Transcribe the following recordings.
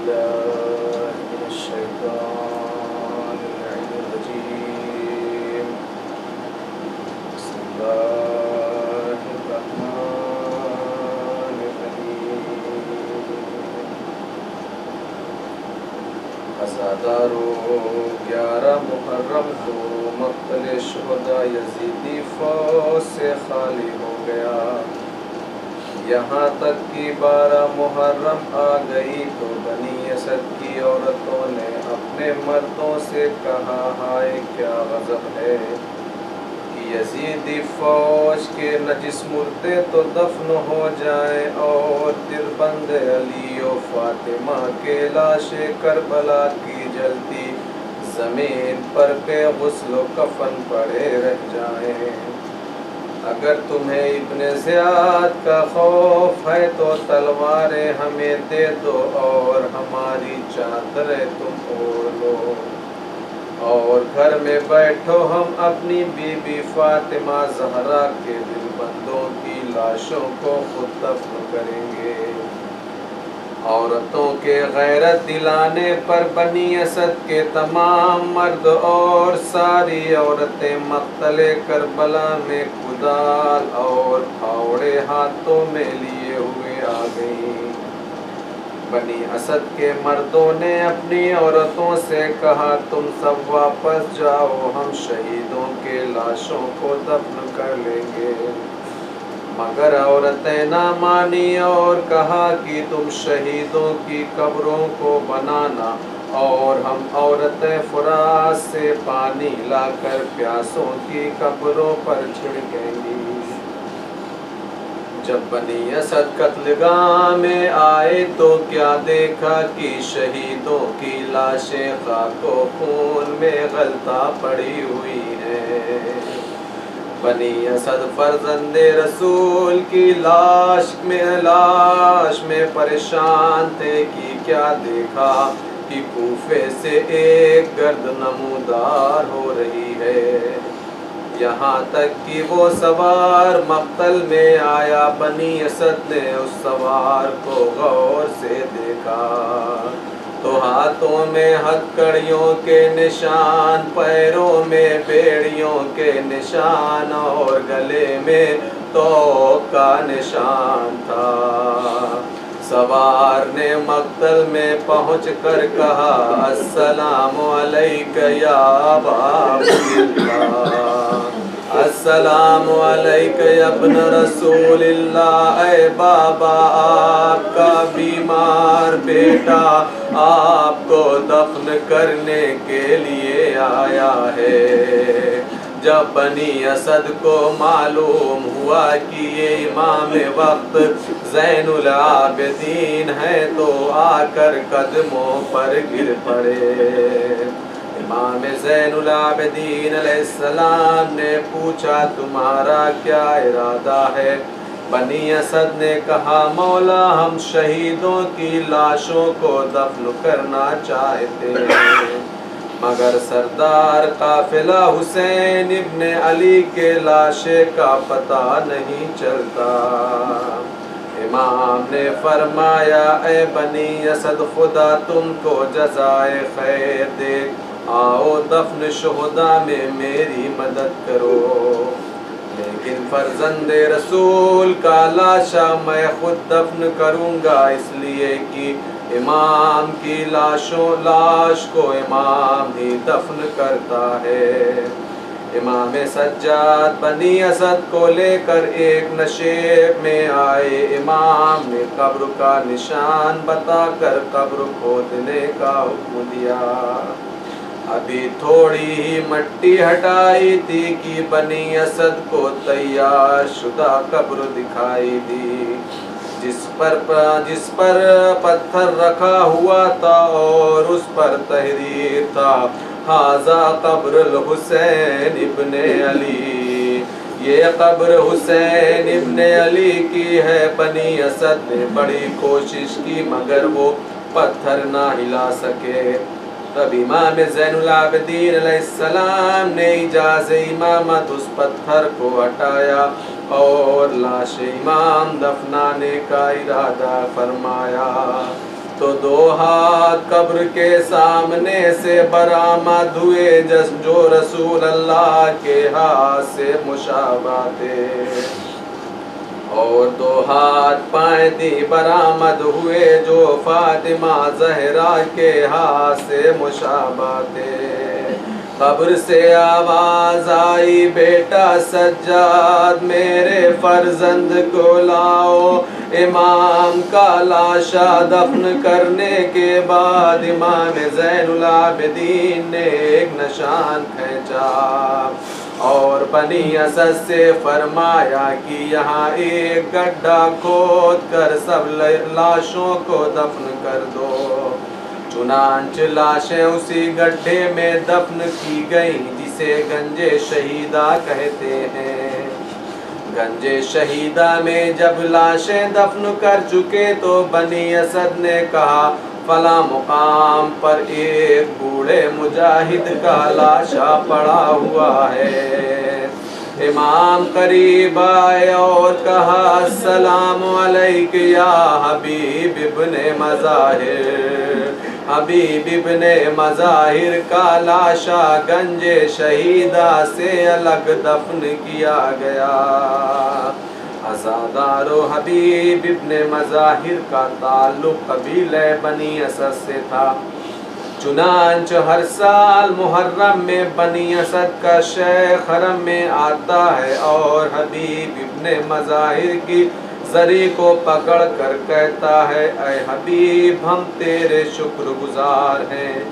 بالله من الشيطان الرجيم. بسم الله الرحمن الرحيم. عزادارو 11 محرم کو مقتل شہداء یزیدی فوج سے خالی ہو گیا. یہاں تک کہ 12 محرم آ گئی تو بنی اسد کی عورتوں نے اپنے مردوں سے کہا ہائے کیا غضب ہے کہ یزیدی فوج کے نجس مردے تو دفن ہو جائیں اور دربند علی و فاطمہ کے لاشیں کربلا کی جلتی زمین پر بے غسل و کفن پڑے رہ جائیں. اگر تمہیں ابن زیاد کا خوف ہے تو تلواریں ہمیں دے دو اور ہماری چادریں تم اوڑھ لو اور گھر میں بیٹھو. ہم اپنی بی بی فاطمہ زہرا کے دل بندوں کی لاشوں کو خود دفن کریں گے. عورتوں کے غیرت دلانے پر بنی اسد کے تمام مرد اور ساری عورتیں مقتل کربلا میں کدال اور پھاوڑے ہاتھوں میں لیے ہوئے آ گئیں. بنی اسد کے مردوں نے اپنی عورتوں سے کہا تم سب واپس جاؤ, ہم شہیدوں کے لاشوں کو دفن کر لیں گے. مگر عورتیں نہ مانی اور کہا کہ تم شہیدوں کی قبروں کو بنانا اور ہم عورتیں فرات سے پانی لا کر پیاسوں کی قبروں پر چھڑکیں گی. جب بنی اسد قتل گاہ میں آئے تو کیا دیکھا کہ شہیدوں کی لاشیں خاک و خون میں غلطہ پڑی ہوئی ہیں. بنی اسد فرزند رسول کی لاش میں پریشان تھے کہ کیا دیکھا کہ کوفے سے ایک گرد نمودار ہو رہی ہے. یہاں تک کہ وہ سوار مقتل میں آیا, بنی اسد نے اس سوار کو غور سے دیکھا تو ہاتھوں میں ہتھکڑیوں کے نشان, پیروں میں بیڑیوں کے نشان اور گلے میں توق کا نشان تھا. سوار نے مقتل میں پہنچ کر کہا السلام علیک یا ابا عبداللہ, السلام علیک یا ابن رسول اللہ. اے بابا, آپ کا بیمار بیٹا آپ کو دفن کرنے کے لیے آیا ہے. جب بنی اسد کو معلوم ہوا کہ یہ امام وقت زین العابدین ہے تو آ کر قدموں پر گر پڑے. امام زین العابدین علیہ السلام نے پوچھا تمہارا کیا ارادہ ہے؟ بنی اسد نے کہا مولا ہم شہیدوں کی لاشوں کو دفن کرنا چاہتے ہیں مگر سردار قافلہ حسین ابن علی کے لاشے کا پتہ نہیں چلتا. امام نے فرمایا اے بنی اسد خدا تم کو جزائے خیر دے, آؤ دفن شہداء میں میری مدد کرو. لیکن فرزند رسول کا لاشا میں خود دفن کروں گا, اس لیے کہ امام کی لاش کو امام ہی دفن کرتا ہے. امام سجاد بنی اسد کو لے کر ایک نشیب میں آئے. امام نے قبر کا نشان بتا کر قبر کھودنے کا حکم دیا. ابھی تھوڑی ہی مٹی ہٹائی تھی کہ بنی اسد کو تیار شدہ قبر دکھائی دی جس پر پتھر رکھا ہوا تھا اور اس پر تحریر تھا ھذا قبر الحسین ابن علی, یہ قبر حسین ابن علی کی ہے. بنی اسد نے بڑی کوشش کی مگر وہ پتھر نہ ہلا سکے. تب امام زین العابدین علیہ السلام نے اجاز امامت اس پتھر کو ہٹایا اور لاش امام دفنانے کا ارادہ فرمایا. تو دو ہاتھ बाद कब्र के सामने से बरामद हुए जो रसूल अल्लाह के हाथ से मुशाबा थे, और 2 हाथ पाए दी बरामद हुए जो फातिमा जहरा के हाथ से मुशाबा थे। कब्र से आवाज आई, बेटा सज्जाद मेरे फर्जंद को लाओ। इमाम का लाशा दफन करने के बाद इमाम ज़ैनुल आबिदीन ने एक निशान खींचा और बनी असद से फरमाया कि यहाँ एक गड्ढा खोद कर सब लाशों को दफन कर दो। चुनांच लाशें उसी गड्ढे में दफन की गई जिसे गंजे शहीदा कहते हैं। गंजे शहीदा में जब लाशें दफन कर चुके तो बनी असद ने कहा, फला मुकाम पर एक बूढ़े मुजाहिद का लाशा पड़ा हुआ है। इमाम करीब आए और कहा, अस्सलाम अलैक या हबीब इब्ने मज़ाहिर। हबीब इब्ने मज़ाहिर का लाशा गंजे शहीदा से अलग दफन किया गया। अज़ादारो हबीब इब्ने मज़ाहिर का ताल्लुक कबीले बनी असद से था। चुनांच हर साल मुहर्रम में बनी असद का शेख हरम में आता है और हबीब इब्ने मज़ाहिर की जरी को पकड़ कर कहता है, ऐ हबीब हम तेरे शुक्रगुजार हैं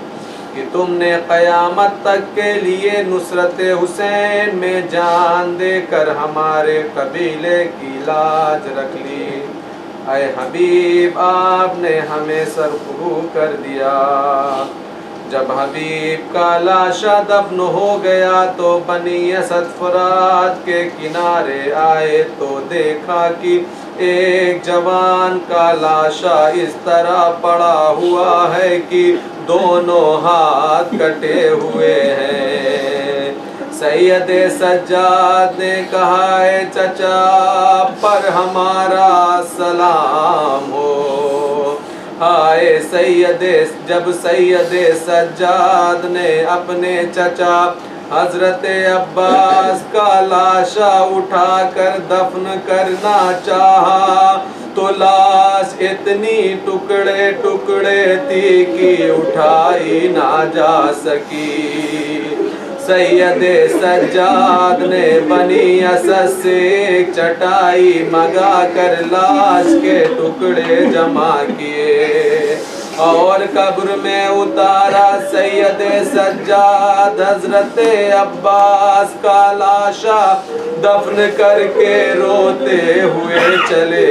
कि तुमने क़यामत तक के लिए नुसरत हुसैन में जान देकर हमारे कबीले की लाज रख ली। ऐ हबीब आपने हमें सरखुरू कर दिया। जब हबीब का लाशा दफन हो गया तो बनी असद फुरात के किनारे आए तो देखा कि एक जवान का लाशा इस तरह पड़ा हुआ है कि दोनों हाथ कटे हुए हैं। सैयद सज्जाद ने कहा, है चचा पर हमारा सलाम हो। हाय सैयद, जब सैयद सज्जाद ने अपने चचा हजरत अब्बास का लाशा उठाकर दफन करना चाहा तो लाश इतनी टुकड़े टुकड़े थी कि उठाई ना जा सकी। सैयद सज्जाद ने बनी असद से एक चटाई मंगा कर लाश के टुकड़े जमा किए और कब्र में उतारा। सैयद सज्जाद हजरत अब्बास का लाशा दफन करके रोते हुए चले।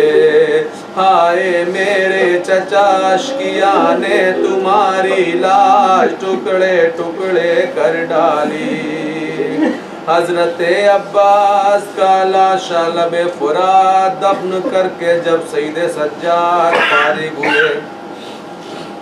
हाय मेरे चचा अश्किया ने तुम्हारी लाश टुकड़े टुकड़े कर डाली। हजरत अब्बास का लाशा लबे फुरात दफन करके जब सैयद सज्जाद फारिग हुए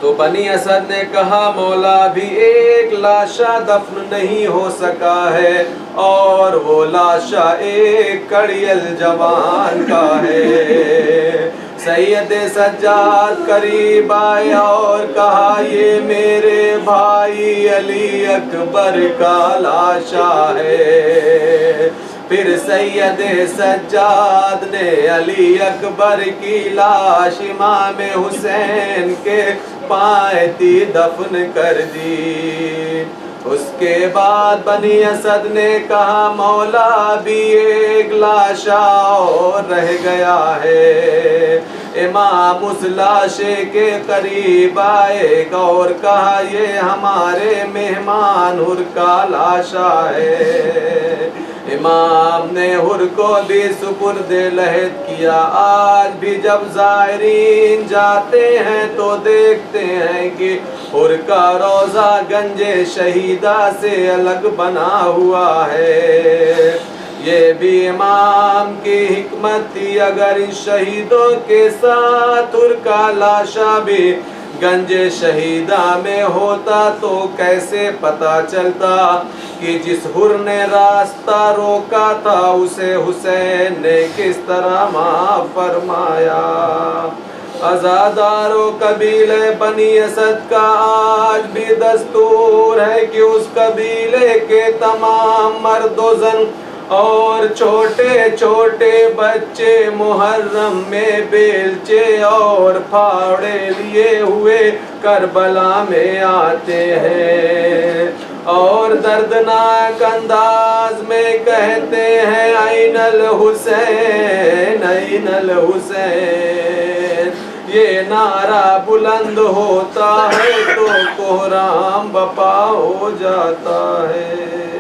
तो बनी असद ने कहा, मौला भी एक लाशा दफन नहीं हो सका है और वो लाशा एक कड़ियल जवान का है। सैयद सज्जाद करीब आए और कहा, ये मेरे भाई अली अकबर का लाशा है। फिर सैयद सज्जाद ने अली अकबर की लाश इमाम हुसैन के पायती दफन कर दी। उसके बाद बनी असद ने कहा, मौला भी एक लाशा और रह गया है। इमाम उस लाशे के करीब आए और कहा, ये हमारे मेहमान हुर का लाशा है। इमाम ने हुर को भी सुपुर्दे लहद किया। आज भी जब ज़ायरीन जाते हैं तो देखते हैं कि हुर का रोज़ा गंजे शहीदा से अलग बना हुआ है। ये भी इमाम की हिकमत थी। अगर इन शहीदों के साथ हुर का लाशा भी गंजे शहीदा में होता तो कैसे पता चलता कि जिस हुर ने रास्ता रोका था उसे हुसैन ने किस तरह माफ फरमाया। अज़ादारो कबीले बनी असद का आज भी दस्तूर है कि उस कबीले के तमाम मर्दो ज़न और छोटे छोटे बच्चे मुहर्रम में बेलचे और फावड़े लिए हुए करबला में आते हैं और दर्दनाक अंदाज में कहते हैं ऐनल हुसैन ऐनल हुसैन। ये नारा बुलंद होता है तो कोहराम बपा हो जाता है।